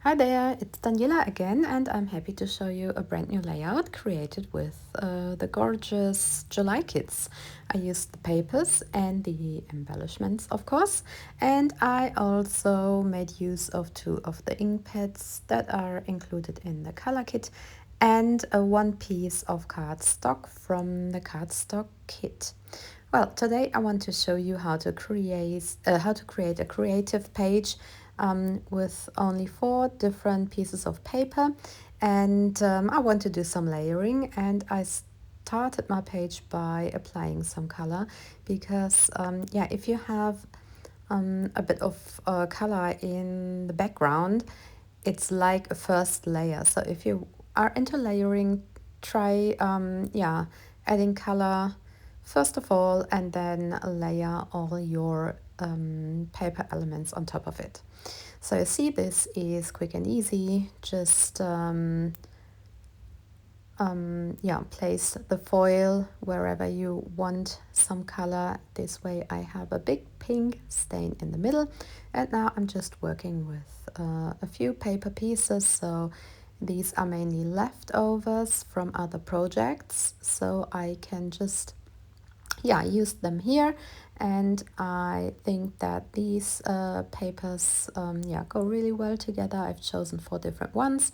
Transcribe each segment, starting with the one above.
Hi there, it's Daniela again, and I'm happy to show you a brand new layout created with the gorgeous July kits. I used the papers and the embellishments, of course, and I also made use of two of the ink pads that are included in the color kit and one piece of cardstock from the cardstock kit. Well, today I want to show you how to create a creative page with only 4 different pieces of paper, and I want to do some layering. And I started my page by applying some color because yeah, if you have a bit of color in the background, it's like a first layer. So if you are into layering, try yeah, adding color first of all, and then layer all your paper elements on top of it. So you see, this is quick and easy. Just yeah, place the foil wherever you want some color. This way I have a big pink stain in the middle, and now I'm just working with a few paper pieces. So these are mainly leftovers from other projects, so I can just yeah, use them here. And I think that these papers yeah, go really well together. I've chosen 4 different ones.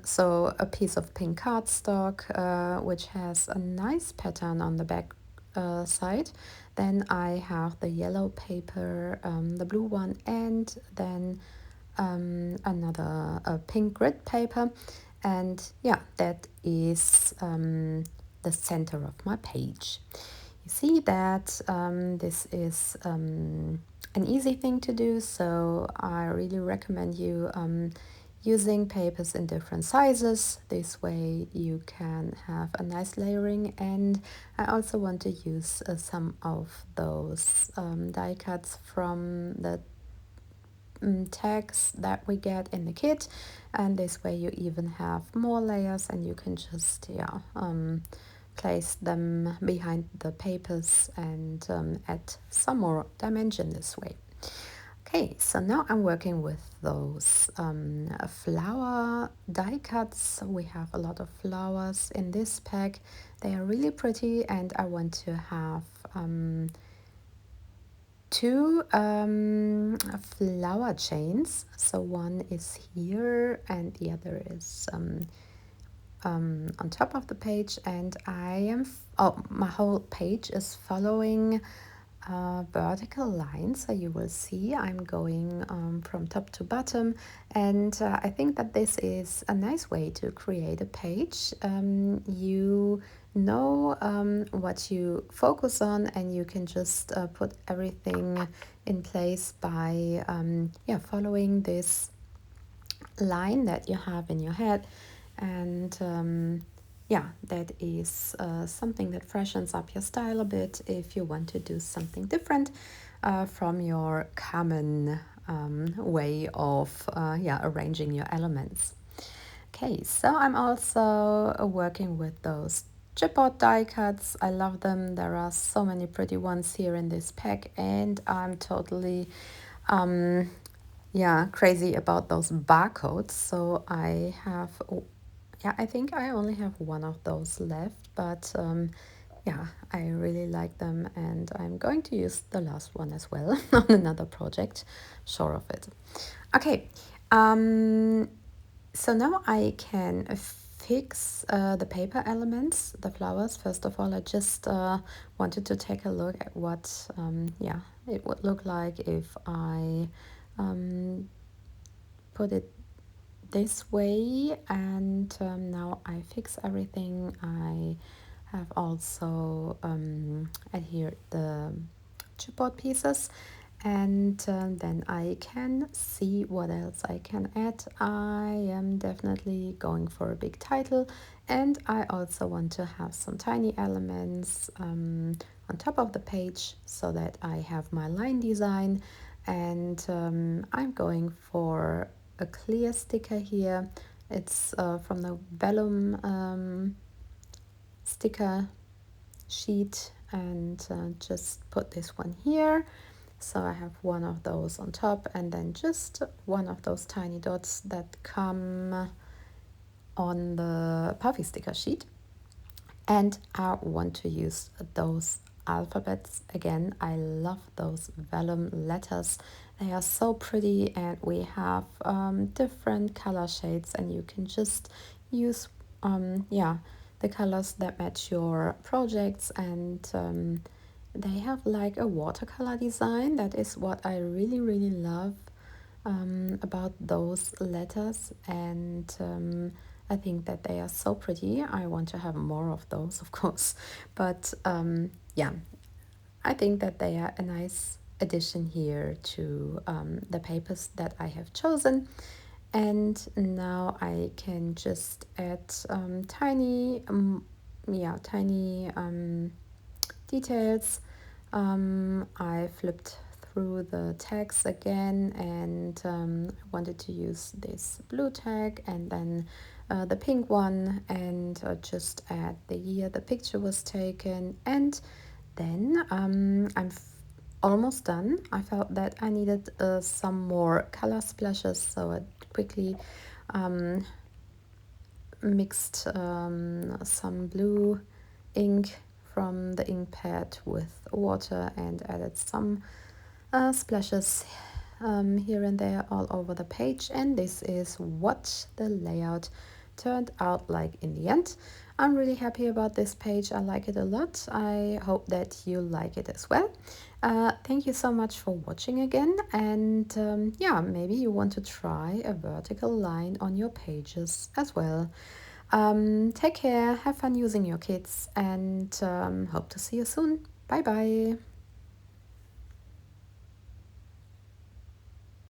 So a piece of pink cardstock, which has a nice pattern on the back side. Then I have the yellow paper, the blue one, and then another pink grid paper. And yeah, that is the center of my page. You see that this is an easy thing to do, so I really recommend you using papers in different sizes. This way you can have a nice layering. And I also want to use some of those die cuts from the tags that we get in the kit, and this way you even have more layers, and you can just yeah, place them behind the papers and add some more dimension this way. Okay, so now I'm working with those flower die cuts. We have a lot of flowers in this pack. They are really pretty, and I want to have 2 flower chains. So one is here and the other is on top of the page, and my whole page is following a vertical line. So you will see I'm going from top to bottom, and I think that this is a nice way to create a page. You know what you focus on, and you can just put everything in place by yeah, following this line that you have in your head. And yeah, that is something that freshens up your style a bit if you want to do something different from your common way of yeah, arranging your elements. Okay, so I'm also working with those chipboard die cuts. I love them. There are so many pretty ones here in this pack, and I'm totally yeah, crazy about those barcodes. So I have, yeah, I think I only have one of those left, but yeah, I really like them, and I'm going to use the last one as well on another project, sure of it. Okay, so now I can fix the paper elements, the flowers. First of all, I just wanted to take a look at what yeah, it would look like if I put it this way. And now I fix everything. I have also adhered the chipboard pieces, and then I can see what else I can add. I am definitely going for a big title, and I also want to have some tiny elements on top of the page so that I have my line design. And I'm going for a clear sticker here. It's from the vellum sticker sheet, and just put this one here. So I have one of those on top and then just one of those tiny dots that come on the puffy sticker sheet. And I want to use those alphabets again. I love those vellum letters. They are so pretty, and we have different color shades, and you can just use yeah, the colors that match your projects. And they have like a watercolor design. That is what I really love about those letters. And I think that they are so pretty. I want to have more of those, of course. But yeah, I think that they are a nice addition here to the papers that I have chosen. And now I can just add tiny details. I flipped through the tags again, and I wanted to use this blue tag and then the pink one, and just add the year the picture was taken. And then almost done. I felt that I needed some more color splashes, so I quickly mixed some blue ink from the ink pad with water and added some splashes here and there all over the page. And this is what the layout turned out like in the end. I'm really happy about this page. I like it a lot. I hope that you like it as well. Thank you so much for watching again. And yeah, maybe you want to try a vertical line on your pages as well. Take care, have fun using your kits, and hope to see you soon. Bye bye.